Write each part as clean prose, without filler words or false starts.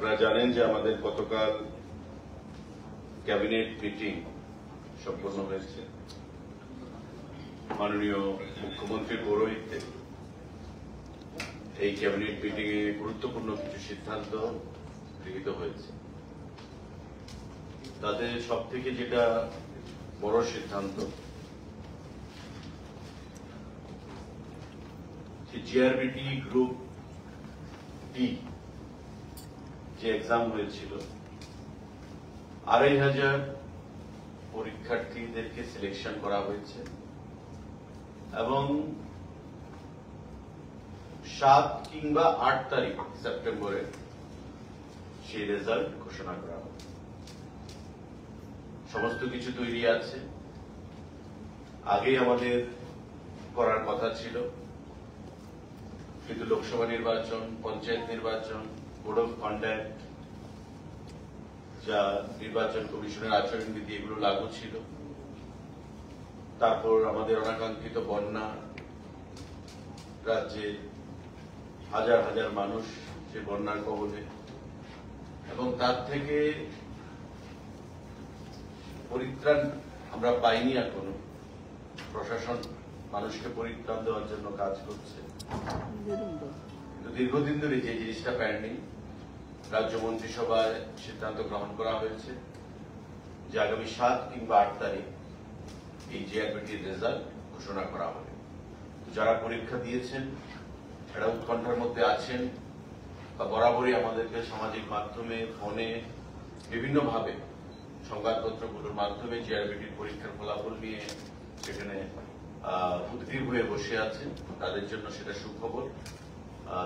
আপনারা জানেন যে আমাদের গতকাল ক্যাবিনেট মিটিং সম্পন্ন হয়েছে। মাননীয় মুখ্যমন্ত্রীর পৌরোহিত্যে এই ক্যাবিনেট মিটিং এ গুরুত্বপূর্ণ কিছু সিদ্ধান্ত গৃহীত হয়েছে। তাদের সবথেকে যেটা বড় সিদ্ধান্ত, জিআরবিটি গ্রুপ ডি যে এক্সাম হয়েছিল ২,৫০০ পরীক্ষার্থীদেরকে সিলেকশন করা হয়েছে এবং ৭ কিংবা ৮ তারিখ সেপ্টেম্বরে সেই রেজাল্ট ঘোষণা করা হবে। সমস্ত কিছু তৈরি আছে। আগেই আমাদের করার কথা ছিল, কিন্তু লোকসভা নির্বাচন, পঞ্চায়েত নির্বাচন, কোড অফ কন্ডাক্ট, যা নির্বাচন কমিশনের আচরণবিধি, এগুলো লাগু ছিল। তারপর আমাদের অনাকাঙ্ক্ষিত বন্যা, রাজ্যে হাজার হাজার মানুষ যে বন্যার কবলে, এবং তার থেকে পরিত্রাণ আমরা পাইনি এখনো। প্রশাসন মানুষকে পরিত্রাণ দেওয়ার জন্য কাজ করছে, কিন্তু দীর্ঘদিন ধরে যে জিনিসটা পেন্ডিং, রাজ্য মন্ত্রিসভায় সিদ্ধান্ত গ্রহণ করা হয়েছে যে আগামী ৭ কিংবা ৮ তারিখ এই জিআরবিটির রেজাল্ট ঘোষণা করা হবে। যারা পরীক্ষা দিয়েছেন, যারা উৎকণ্ঠার মধ্যে আছেন, বা বরাবরই আমাদেরকে সামাজিক মাধ্যমে, ফোনে, বিভিন্নভাবে সংবাদপত্রগুলোর মাধ্যমে জিআরবিটির পরীক্ষার ফলাফল নিয়ে সেখানে উদ্গ্রীব হয়ে বসে আছেন, তাদের জন্য সেটা সুখবর।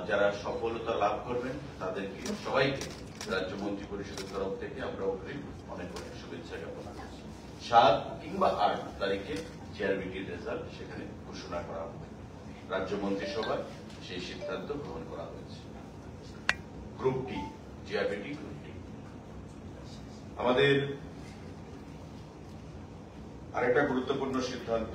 যারা সফলতা লাভ করবেন তাদেরকে সবাইকে রাজ্য মন্ত্রী পরিষদের তরফ থেকে আমরা অগ্রিম অনেক অনেক শুভেচ্ছা জ্ঞাপন করছি। ৭ কিংবা ৮ তারিখে জিআরবিটির রেজাল্ট সেখানে ঘোষণা করা হবে। রাজ্য মন্ত্রিসভায় সেই সিদ্ধান্ত গ্রহণ করা হয়েছে। Group D, GRBT group D. আমাদের আরেকটা গুরুত্বপূর্ণ সিদ্ধান্ত,